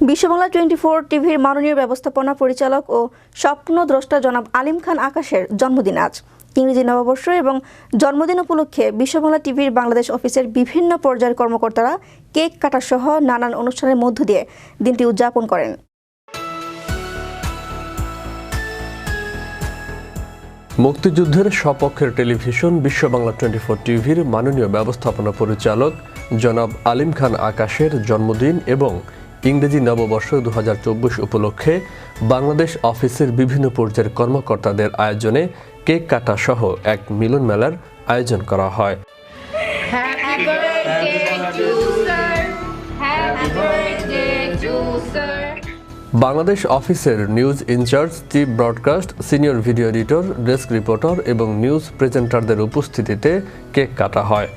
বিশ্ববাংলা 24 টিভির মাননীয় ব্যবস্থাপনা পরিচালক ও স্বপ্নদ্রষ্টা জনাব আলিম খান আকাশের জন্মদিন আজ। ইংরেজি নববর্ষ এবং জন্মদিন উপলক্ষে বিশ্ববাংলা টিভির বাংলাদেশ অফিসের বিভিন্ন পর্যায়ের কর্মকর্তারা কেক কাটা সহ নানান অনুষ্ঠানের মধ্য দিয়ে দিনটি উদযাপন করেন। মুক্তিযুদ্ধের সপক্ষের টেলিভিশন বিশ্ববাংলা 24 টিভির মাননীয় ব্যবস্থাপনা পরিচালক জনাব আলিম খান আকাশের জন্মদিন এবং ইংরেজি নববর্ষ 2024 উপলক্ষে বাংলাদেশ অফিসের বিভিন্ন পর্যায়ের কর্মকর্তাদের আয়োজনে কেক কাটা সহ এক মিলন মেলার আয়োজন করা হয়। বাংলাদেশ অফিসের news in charge, chief broadcast, senior video editor, desk reporter এবং নিউজ প্রেজেন্টারদের উপস্থিতিতে কেক কাটা হয়।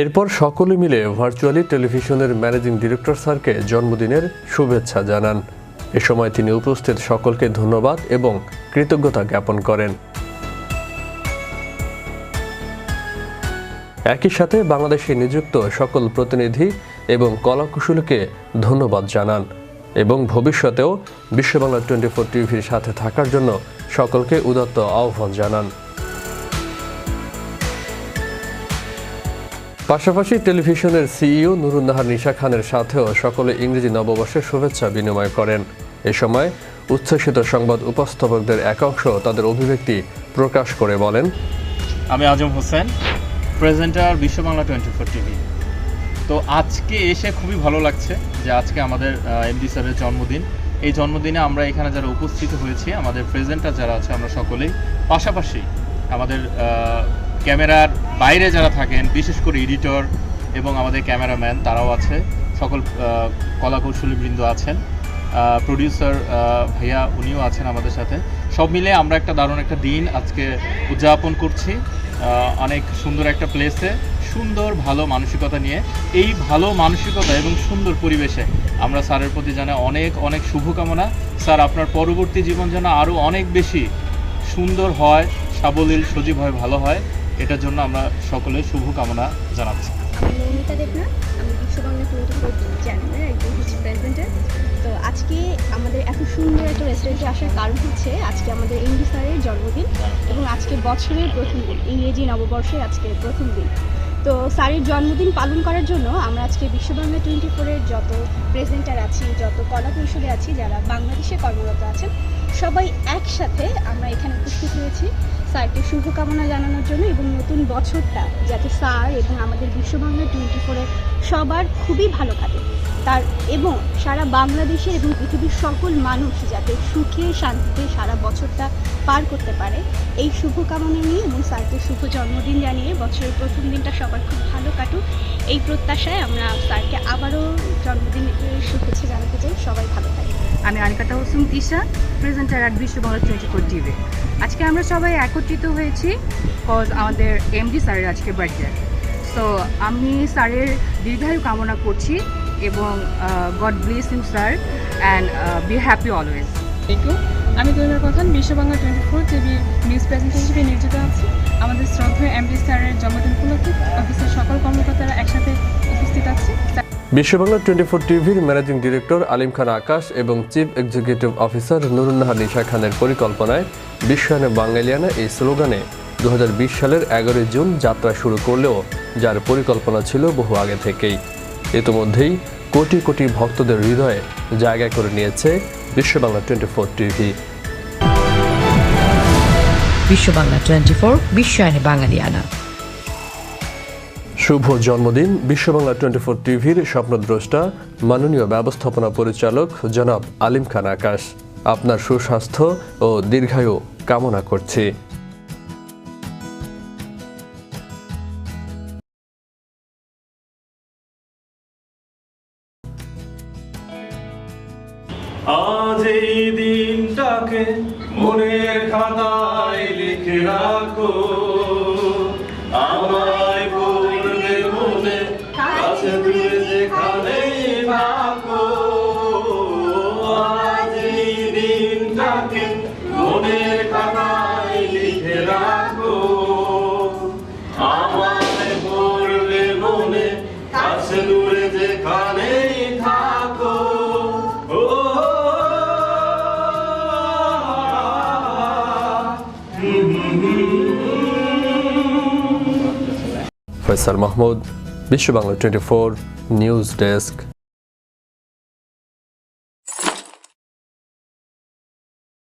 এরপর সকলে মিলে ভার্চুয়ালি টেলিভিশনের ম্যানেজিং ডিরেক্টর স্যারকে জন্মদিনের শুভেচ্ছা জানান। এ সময় তিনি উপস্থিত সকলকে ধন্যবাদ এবং কৃতজ্ঞতা জ্ঞাপন করেন। একই সাথে বাংলাদেশে নিযুক্ত সকল প্রতিনিধি এবং কলাকুশলীকে ধন্যবাদ জানান এবং ভবিষ্যতেও বিশ্ববাংলা 24 টিভির সাথে থাকার জন্য সকলকে উদাত্ত আহ্বান জানান। পাশাপাশি টেলিভিশনের সিইও নুরুন্নাহার নিশা খানের সাথেও সকলে ইংরেজি নববর্ষের শুভেচ্ছা বিনিময় করেন। এ সময় উচ্ছ্বসিত সংবাদ উপস্থাপকদের একাংশ তাদের অভিব্যক্তি প্রকাশ করে বলেন, আমি আজম হোসেন, প্রেজেন্টার বিশ্ববাংলা 24 টিভি। তো আজকে এসে খুবই ভালো লাগছে যে আজকে আমাদের এমডি স্যারের জন্মদিন। এই জন্মদিনে আমরা এখানে যারা উপস্থিত হয়েছি, আমাদের প্রেজেন্টার যারা আছে আমরা সকলেই, পাশাপাশি আমাদের ক্যামেরার বাইরে যারা থাকেন, বিশেষ করে এডিটর এবং আমাদের ক্যামেরাম্যান তারাও আছে, সকল কলাকৌশলীবৃন্দ আছেন, প্রডিউসার ভাইয়া উনিও আছেন আমাদের সাথে। সব মিলে আমরা একটা দারুণ একটা দিন আজকে উদযাপন করছি অনেক সুন্দর একটা প্লেসে, সুন্দর ভালো মানসিকতা নিয়ে। এই ভালো মানসিকতা এবং সুন্দর পরিবেশে আমরা স্যারের প্রতি জানাই অনেক অনেক শুভকামনা। স্যার, আপনার পরবর্তী জীবন যেন আরও অনেক বেশি সুন্দর হয়, সাবলীল সজীব হয়, ভালো হয়, এটার জন্য আমরা সকলে শুভকামনা জানাচ্ছি। আমি মৌমিতা দেবনাথ, আমি বিশ্ববাংলা 24 চ্যানেলের একজন প্রেজেন্টার। তো আজকে আমাদের এত সুন্দর একটা রেস্টুরেন্টে আসার কারণ হচ্ছে আজকে আমাদের এমডি স্যারের জন্মদিন এবং আজকে বছরের প্রথম দিন, ইংরেজি নববর্ষের আজকে প্রথম দিন। তো স্যারের জন্মদিন পালন করার জন্য আমরা আজকে বিশ্ববাংলা 24-এর যত প্রেজেন্টার আছি, যত কলাকৌশলী আছি, যারা বাংলাদেশে কর্মরত আছেন, সবাই একসাথে আমরা এখানে উপস্থিত হয়েছি স্যারকে শুভকামনা জানানোর জন্য এবং নতুন বছরটা যাতে স্যার এবং আমাদের বিশ্ববাংলা 24-এর সবার খুবই ভালো কাটে তার, এবং সারা বাংলাদেশের এবং পৃথিবীর সকল মানুষ যাতে সুখে শান্তিতে সারা বছরটা পার করতে পারে, এই শুভকামনা নিয়ে এবং স্যারকে শুভ জন্মদিন জানিয়ে বছরের প্রথম দিনটা সবার খুব ভালো কাটুক এই প্রত্যাশায় আমরা স্যারকে আবারও জন্মদিনের শুভেচ্ছা জানাতে চাই। সবাই ভালো থাকে। আমি Anikata Hossain Tisha, presenter at Biswabangla 24 TV. আজকে আমরা সবাই একত্রিত হয়েছি কজ আমাদের এমডি স্যারের আজকে বার্থডে। সো আমি স্যারের দীর্ঘায়ু কামনা করছি এবং god bless you sir and be happy always. আমি তৈরির কথা বিশ্ববাংলা 24 টিভির নিউজ প্রেজেন্টার হিসেবে নিয়োজিত আছি। আমাদের শ্রদ্ধেয় এমডি স্যারের জন্মদিন উপলক্ষে অফিসের সকল কর্মকর্তারা একসাথে উপস্থিত আছে। বিশ্ববাংলা 24 টিভির ম্যানেজিং ডিরেক্টর আলিম খান আকাশ এবং চিফ এক্সিকিউটিভ অফিসার নুরুন্নাহার নিশা খানের পরিকল্পনায় বিশ্বায়নে বাঙালিয়ানা এই স্লোগানে 2020 সালের 11 জুন যাত্রা শুরু করলেও যার পরিকল্পনা ছিল বহু আগে থেকেই। ইতিমধ্যেই কোটি কোটি ভক্তদের হৃদয়ে জায়গা করে নিয়েছে বিশ্ববাংলা 24 টিভি। বিশ্ববাংলা 24 বিশ্বায়নে বাঙালিয়ানা। শুভ জন্মদিন বিশ্ববাংলা 24 টিভির স্বপ্নদ্রষ্টা মাননীয় ব্যবস্থাপনা পরিচালক জনাব আলিম খান আকাশ। আপনার সুস্বাস্থ্য ও দীর্ঘায়ু কামনা করছি। আজ এই দিনটাকে মনের খাতায় লিখে রাখো, আমায় পড়বে মনে, কাছে দূরে যেখানেই থাকো। আজ এই দিনটাকে মনের খাতায় লিখে রাখো, আমায় পড়বে মনে, ফয়সাল মাহমুদ, বিশ্ব বাংলা 24 নিউজ ডেস্ক।